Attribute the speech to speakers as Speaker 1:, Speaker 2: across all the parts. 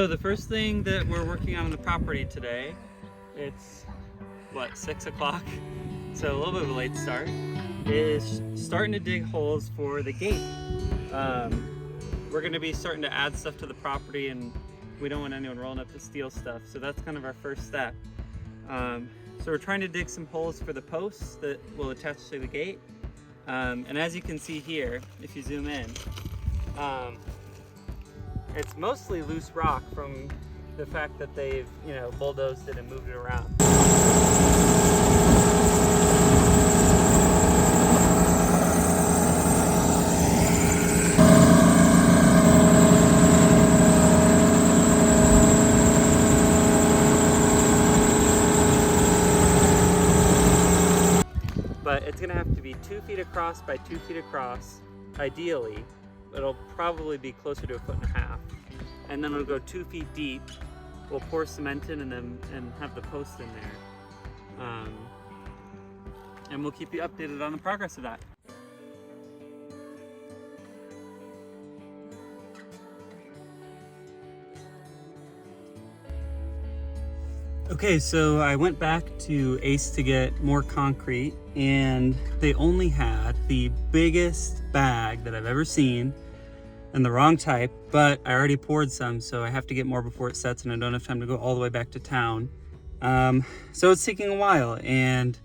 Speaker 1: So the first thing that we're working on the property today, it's what, 6 o'clock? So a little bit of a late start, is starting to dig holes for the gate. We're going to be starting to add stuff to the property, and we don't want anyone rolling up to steal stuff. So that's kind of our first step. So we're trying to dig some holes for the posts that will attach to the gate. And as you can see here, if you zoom in, it's mostly loose rock from the fact that they've, bulldozed it and moved it around. But it's gonna have to be 2 feet across by 2 feet across, ideally. It'll probably be closer to 1.5 feet. And then it'll go 2 feet deep. We'll pour cement in and have the post in there. And we'll keep you updated on the progress of that. Okay, so I went back to Ace to get more concrete, and they only had the biggest bag that I've ever seen and the wrong type, but I already poured some, so I have to get more before it sets, and I don't have time to go all the way back to town. So it's taking a while, and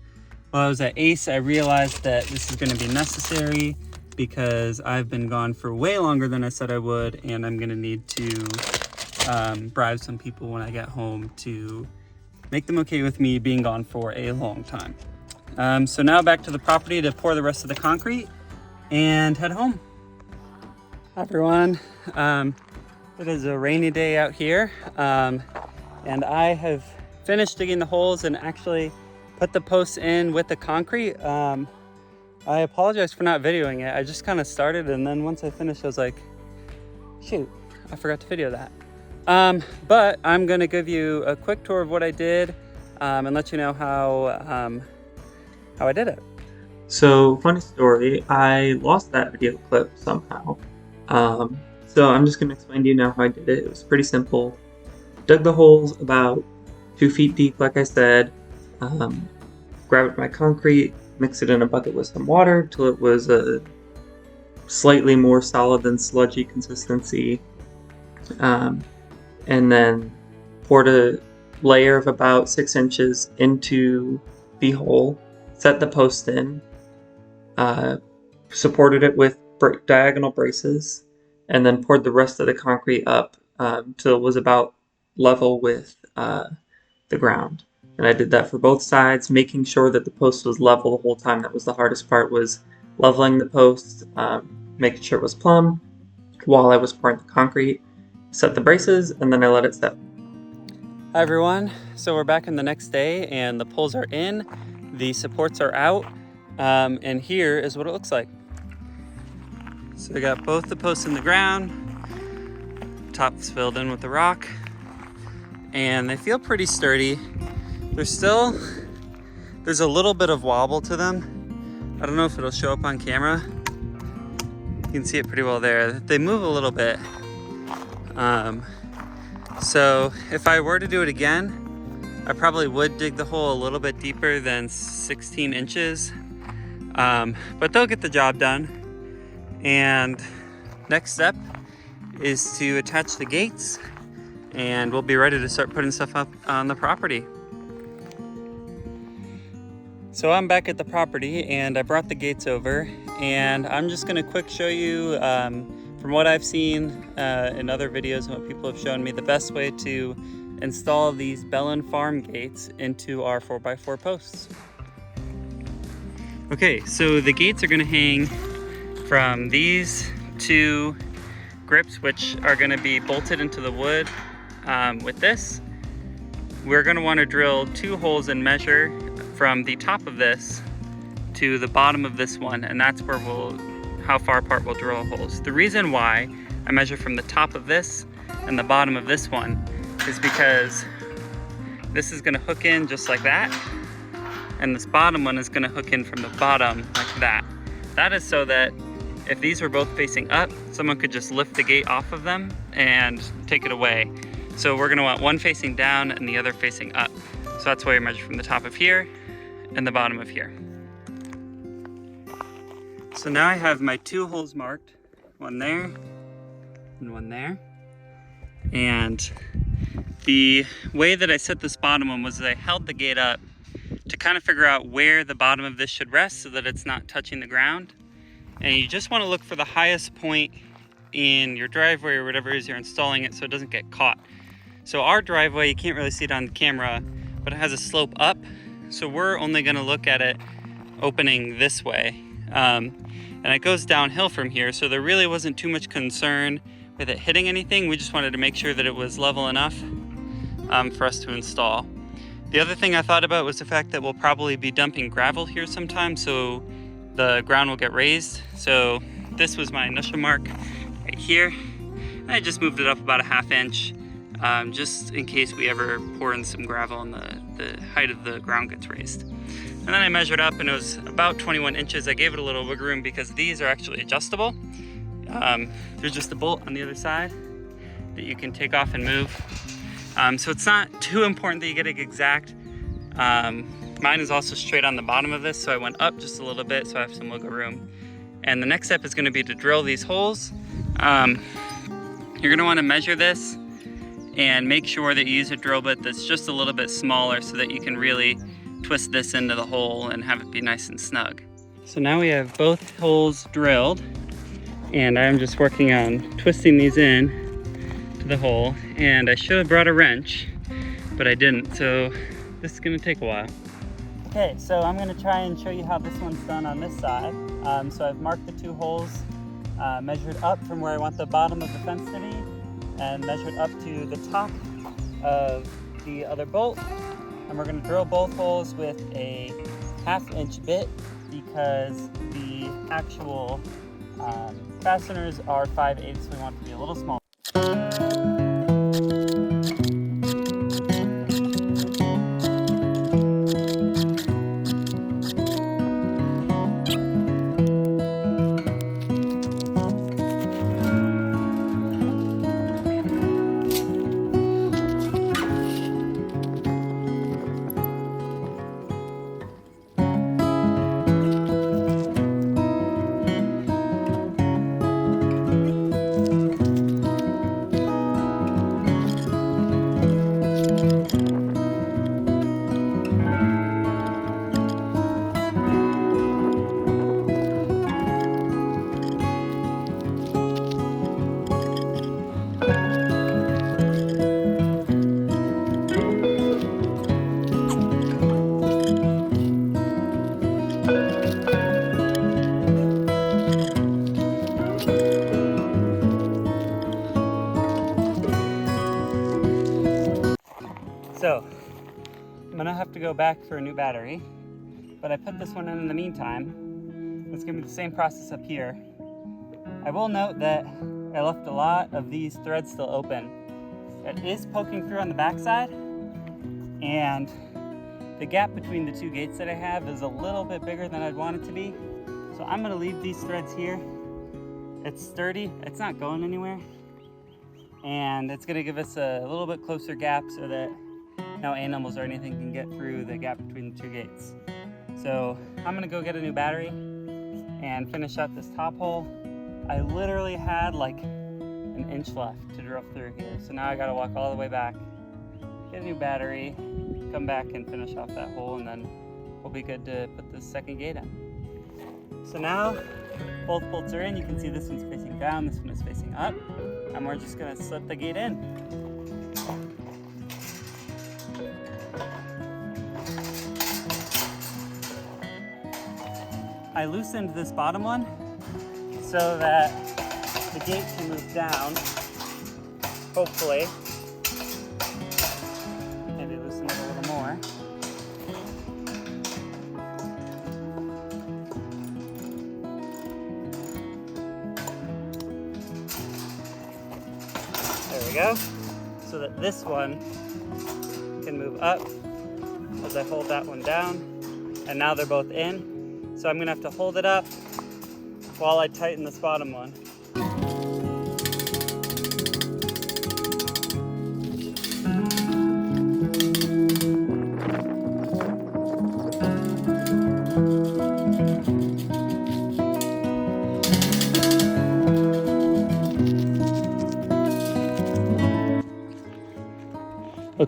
Speaker 1: while I was at Ace, I realized that this is going to be necessary because I've been gone for way longer than I said I would, and I'm going to need to bribe some people when I get home to make them okay with me being gone for a long time. So now back to the property to pour the rest of the concrete and head home. Hi everyone, it is a rainy day out here, and I have finished digging the holes and actually put the posts in with the concrete. I apologize for not videoing it. I just kind of started, and then once I finished I was like, shoot, I forgot to video that. But I'm gonna give you a quick tour of what I did and let you know how I did it.
Speaker 2: So, funny story, I lost that video clip somehow. So I'm just gonna explain to you now how I did it. It was pretty simple. Dug the holes about 2 feet deep, like I said. Grabbed my concrete, mixed it in a bucket with some water till it was a slightly more solid than sludgy consistency. And then poured a layer of about 6 inches into the hole, set the post in, supported it with diagonal braces, and then poured the rest of the concrete up till it was about level with the ground. And I did that for both sides, making sure that the post was level the whole time. That was the hardest part, was leveling the post, making sure it was plumb while I was pouring the concrete. Set the braces, and then I let it set.
Speaker 1: Hi everyone, so we're back in the next day, and the poles are in, the supports are out, and here is what it looks like. So we got both the posts in the ground, top's filled in with the rock, and they feel pretty sturdy. There's a little bit of wobble to them. I don't know if it'll show up on camera. You can see it pretty well there. They move a little bit. So if I were to do it again, I probably would dig the hole a little bit deeper than 16 inches, but they'll get the job done. And next step is to attach the gates, and we'll be ready to start putting stuff up on the property. So I'm back at the property, and I brought the gates over, and I'm just gonna quick show you from what I've seen in other videos and what people have shown me, the best way to install these Bellin Farm gates into our 4x4 posts. Okay, so the gates are gonna hang from these two grips, which are gonna be bolted into the wood with this. We're gonna wanna drill 2 holes and measure from the top of this to the bottom of this one, and that's where how far apart we'll drill holes. The reason why I measure from the top of this and the bottom of this one is because this is gonna hook in just like that, and this bottom one is gonna hook in from the bottom like that. That is so that if these were both facing up, someone could just lift the gate off of them and take it away. So we're gonna want one facing down and the other facing up. So that's why we measure from the top of here and the bottom of here. So now I have my 2 holes marked, one there and one there. And the way that I set this bottom one was that I held the gate up to kind of figure out where the bottom of this should rest so that it's not touching the ground. And you just want to look for the highest point in your driveway or whatever it is you're installing it so it doesn't get caught. So our driveway, you can't really see it on the camera, but it has a slope up. So we're only going to look at it opening this way. And it goes downhill from here. So there really wasn't too much concern with it hitting anything. We just wanted to make sure that it was level enough for us to install. The other thing I thought about was the fact that we'll probably be dumping gravel here sometime, so the ground will get raised. So this was my initial mark right here. And I just moved it up about a 1/2 inch, just in case we ever pour in some gravel and the height of the ground gets raised. And then I measured up and it was about 21 inches. I gave it a little wiggle room because these are actually adjustable. There's just a bolt on the other side that you can take off and move. So it's not too important that you get it exact. Mine is also straight on the bottom of this, so I went up just a little bit so I have some wiggle room. And the next step is going to be to drill these holes. You're going to want to measure this and make sure that you use a drill bit that's just a little bit smaller so that you can really twist this into the hole and have it be nice and snug. So now we have both holes drilled, and I'm just working on twisting these in to the hole. And I should have brought a wrench, but I didn't, so this is gonna take a while. Okay, so I'm gonna try and show you how this one's done on this side. So I've marked the 2 holes, measured up from where I want the bottom of the fence to be, and measured up to the top of the other bolt. And we're gonna drill both holes with a 1/2 inch bit because the actual fasteners are 5/8, so we want it to be a little smaller. So, I'm gonna have to go back for a new battery, but I put this one in the meantime. It's gonna be the same process up here. I will note that I left a lot of these threads still open. It is poking through on the backside, and the gap between the 2 gates that I have is a little bit bigger than I'd want it to be. So I'm gonna leave these threads here. It's sturdy, it's not going anywhere. And it's gonna give us a little bit closer gap so that no animals or anything can get through the gap between the 2 gates. So I'm gonna go get a new battery and finish out this top hole. I literally had like an inch left to drill through here. So now I gotta walk all the way back, get a new battery, come back and finish off that hole, and then we'll be good to put the second gate in. So now both bolts are in. You can see this one's facing down, this one is facing up, and we're just gonna slip the gate in. I loosened this bottom one so that the gate can move down, hopefully. Maybe loosen it a little more. There we go. So that this one can move up as I hold that one down. And now they're both in. So I'm gonna have to hold it up while I tighten this bottom one.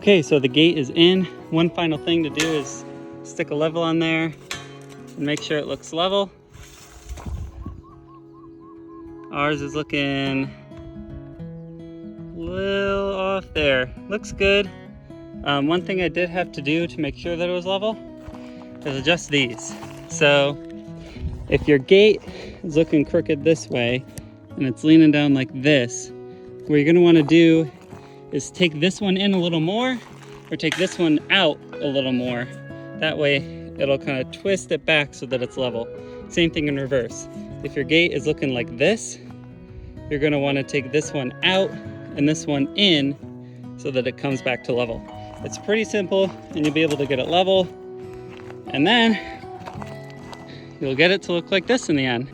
Speaker 1: Okay, so the gate is in. One final thing to do is stick a level on there and make sure it looks level. Ours is looking a little off there. Looks good. One thing I did have to do to make sure that it was level is adjust these. So if your gate is looking crooked this way and it's leaning down like this, what you're gonna wanna do is take this one in a little more or take this one out a little more. That way it'll kind of twist it back so that it's level. Same thing in reverse. If your gate is looking like this, you're gonna wanna take this one out and this one in so that it comes back to level. It's pretty simple and you'll be able to get it level, and then you'll get it to look like this in the end.